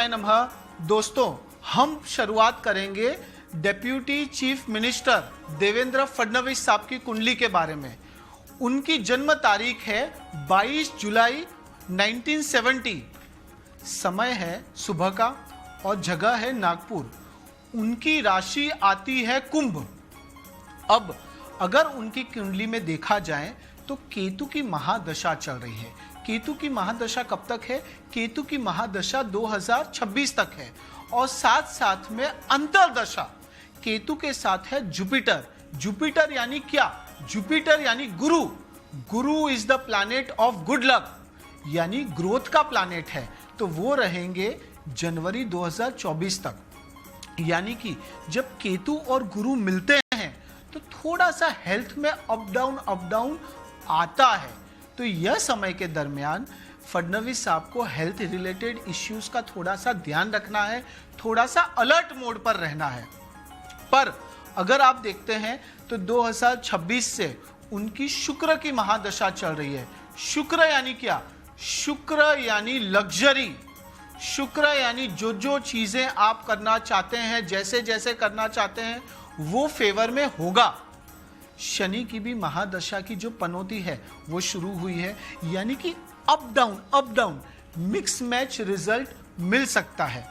नमः। दोस्तों, हम शुरुआत करेंगे deputy chief minister Devendra Fadnavis साहब की कुंडली के बारे में। उनकी जन्म तारीख है 22 जुलाई 1970। समय है सुबह का और जगह है नागपुर। उनकी राशि आती है कुंभ। अब अगर उनकी कुंडली में देखा जाए तो केतु की महादशा चल रही है। केतु की महादशा कब तक है? केतु की महादशा 2026 तक है। और साथ साथ में अंतरदशा केतु के साथ है जुपिटर। जुपिटर यानी क्या? जुपिटर यानी गुरु। गुरु is the planet of good luck, यानी ग्रोथ का प्लैनेट है। तो वो रहेंगे जनवरी 2024 तक। यानी कि जब केतु और गुरु मिलते हैं तो थोड़ा सा हेल्थ में अप डाउन आता है। तो यह समय के दरमियान फडणवीस साहब को हेल्थ रिलेटेड इश्यूज का थोड़ा सा ध्यान रखना है, थोड़ा सा अलर्ट मोड पर रहना है। पर अगर आप देखते हैं तो 2026 से उनकी शुक्र की महादशा चल रही है। शुक्र यानी क्या? शुक्र यानी लग्जरी। शुक्र यानी जो जो चीजें आप करना चाहते हैं, जैसे जैसे करना चाहते हैं, वो फेवर में होगा। शनि की भी महादशा की जो पनौती है वो शुरू हुई है। यानी कि up down mix match result मिल सकता है।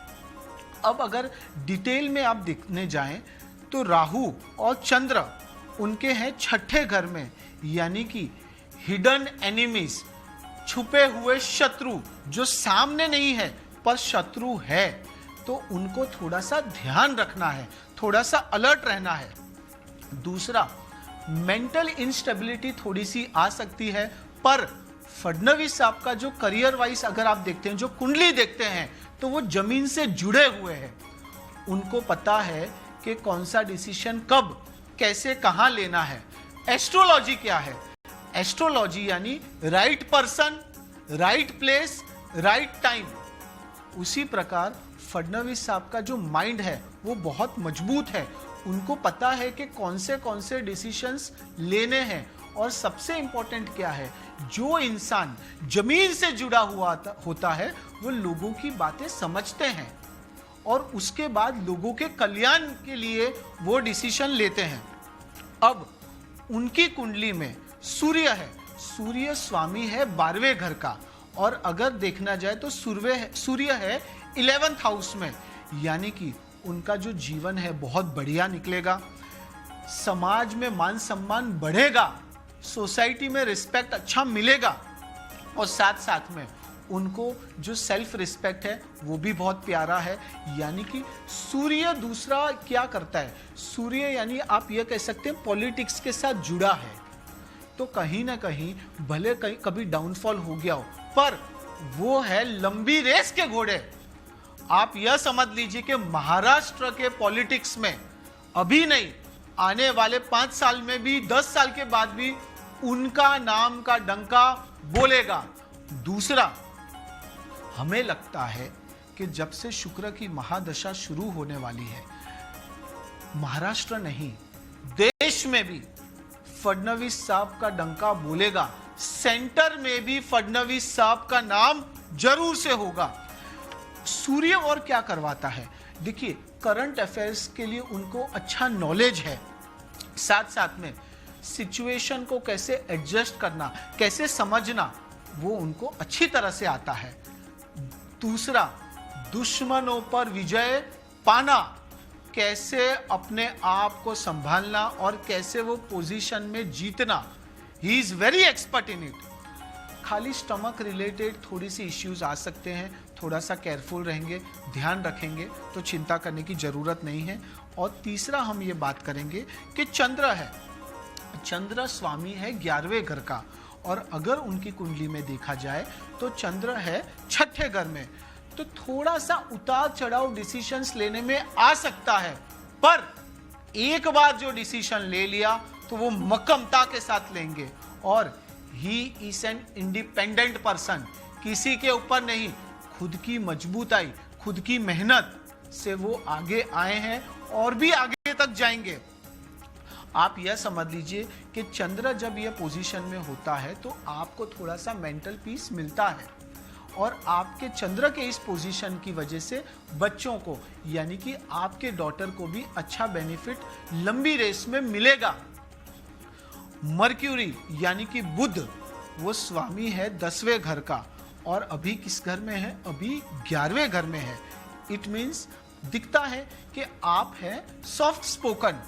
अब अगर डिटेल में आप देखने जाएं तो राहु और चंद्र उनके हैं छठे घर में। यानी कि हिडन एनिमीज, छुपे हुए शत्रु जो सामने नहीं है पर शत्रु है, तो उनको थोड़ा सा ध्यान रखना है, थोड़ा सा अलर्ट रहना है। दूसरा, मेंटल इंस्टेबिलिटी थोड़ी सी आ सकती है। पर फडणवीस साहब का जो करियर वाइज अगर आप देखते हैं, जो कुंडली देखते हैं, तो वो जमीन से जुड़े हुए हैं। उनको पता है कि कौन सा डिसीजन कब, कैसे, कहां लेना है। एस्ट्रोलॉजी क्या है? एस्ट्रोलॉजी यानी right person, right place, right time. उसी प्रकार फडणवीस साहब का जो माइंड है वो बहुत मजबूत है। उनको पता है कि कौन से डिसीजंस लेने हैं। और सबसे इंपॉर्टेंट क्या है, जो इंसान जमीन से जुड़ा हुआ होता है वो लोगों की बातें समझते हैं और उसके बाद लोगों के कल्याण के लिए वो डिसीजन लेते हैं। अब उनकी कुंडली में सूर्य है। सूर्य स्वामी है 12वें घर का। और अगर देखना जाए तो सूर्य है 11th हाउस में। यानी कि उनका जो जीवन है बहुत बढ़िया निकलेगा। समाज में मान सम्मान बढ़ेगा, सोसाइटी में रिस्पेक्ट अच्छा मिलेगा। और साथ साथ में उनको जो सेल्फ रिस्पेक्ट है वो भी बहुत प्यारा है। यानी कि सूर्य दूसरा क्या करता है? सूर्य यानी आप ये कह सकते हैं पॉलिटिक्स के साथ जुड़ा है। तो कहीं ना कहीं भले कभी डाउनफॉल हो गया हो, पर वो है लंबी रेस के घोड़े। आप यह समझ लीजिए कि महाराष्ट्र के पॉलिटिक्स में अभी नहीं, आने वाले 5 साल में भी, 10 साल के बाद भी उनका नाम का डंका बोलेगा। दूसरा, हमें लगता है कि जब से शुक्र की महादशा शुरू होने वाली है, महाराष्ट्र नहीं देश में भी फडणवीस साहब का डंका बोलेगा। सेंटर में भी फडणवीस साहब का नाम जरूर से होगा। सूर्य और क्या करवाता है? देखिए, करंट अफेयर्स के लिए उनको अच्छा नॉलेज है। साथ साथ में सिचुएशन को कैसे एडजस्ट करना, कैसे समझना, वो उनको अच्छी तरह से आता है। दूसरा, दुश्मनों पर विजय पाना, कैसे अपने आप को संभालना और कैसे वो पोजीशन में जीतना, he is very expert in it. खाली स्टमक रिलेटेड थोड़ी सी इश्यूज आ सकते हैं, थोड़ा सा केयरफुल रहेंगे, ध्यान रखेंगे तो चिंता करने की जरूरत नहीं है। और तीसरा हम ये बात करेंगे कि चंद्र है। चंद्र स्वामी है 11वें घर का। और अगर उनकी कुंडली में देखा जाए तो चंद्र है छठे घर में। तो थोड़ा सा उतार चढ़ाव डिसीजंस लेने में आ सकता है, पर एक बार जो डिसीजन ले लिया तो वो मक्कमता के साथ लेंगे। और he is an independent person, किसी के ऊपर नहीं, खुद की मजबूताई, खुद की मेहनत से वो आगे आए हैं और भी आगे तक जाएंगे। आप यह समझ लीजिए कि चंद्र जब यह पोजीशन में होता है तो आपको थोड़ा सा मेंटल पीस मिलता है। और आपके चंद्र के इस पोजीशन की वजह से बच्चों को यानी कि आपके डॉटर को भी अच्छा बेनिफिट लंबी रेस में मिलेगा। मर्क्यूरी यानी कि बुध, वो स्वामी है 10वें घर का और अभी किस घर में है? अभी 11वें घर में है। इट मीन्स दिखता है कि आप हैं सॉफ्ट स्पोकन,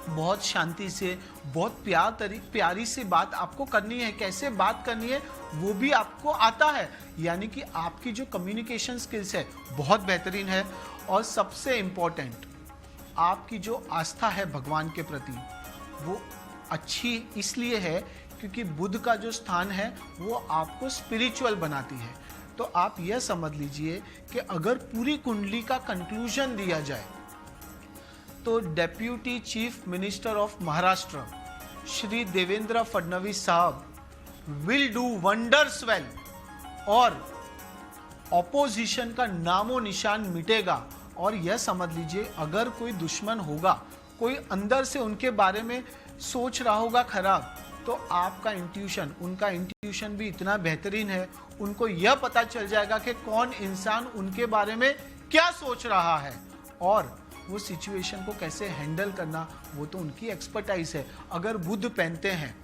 बहुत शांति से, बहुत प्यारी सी बात आपको करनी है। कैसे बात करनी है वो भी आपको आता है, यानी कि आपकी जो कम्युनिकेशन स्किल्स है बहुत बेहतरीन है। और सबसे इंपॉर्टेंट, आपकी जो आस्था है भगवान के प्रति वो अच्छी इसलिए है क्योंकि बुध का जो स्थान है वो आपको स्पिरिचुअल बनाती है। तो आप यह समझ लीजिए कि अगर पूरी कुंडली का कंक्लूजन दिया जाए तो deputy chief minister of Maharashtra Shri Devendra Fadnavis साहब विल डू वंडर्स वेल और ऑपोजिशन का नामो निशान मिटेगा। और यह समझ लीजिए अगर कोई दुश्मन होगा, कोई अंदर से उनके बारे में सोच रहा होगा खराब, तो आपका इंट्यूशन, उनका इंट्यूशन भी इतना बेहतरीन है, उनको यह पता चल जाएगा कि कौन इंसान उनके बारे में क्या सोच रहा है और वो सिचुएशन को कैसे हैंडल करना, वो तो उनकी एक्सपर्टाइज है। अगर बुध पहनते हैं,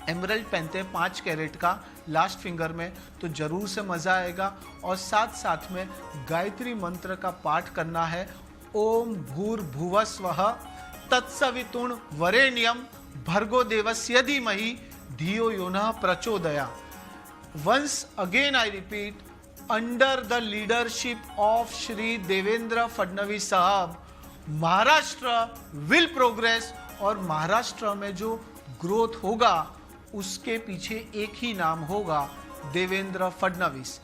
एमरल्ड पहनते हैं 5 कैरेट का लास्ट फिंगर में, तो जरूर से मजा आएगा। और साथ साथ में गायत्री मंत्र का पाठ करना है। ओम भूर्भुवस्वः तत्सवितुर् वरेण्यम भर्गो देवस्य धीमहि धियो यो नः प्रचोदयात्। Once again I repeat, under the leadership of Shri Devendra Fadnavis साहब, महाराष्ट्र will progress। और महाराष्ट्र में जो ग्रोथ होगा उसके पीछे एक ही नाम होगा, देवेंद्र फडणवीस।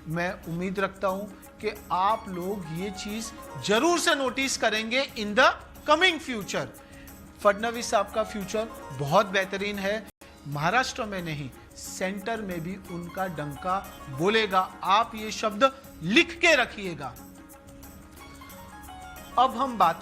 मैं उम्मीद रखता हूं कि आप लोग ये चीज जरूर से नोटिस करेंगे in the coming future. Fadnavis साहब का फ्यूचर बहुत बेहतरीन है। महाराष्ट्र में नहीं, सेंटर में भी उनका डंका बोलेगा। आप ये शब्द लिख के रखिएगा। अब हम बात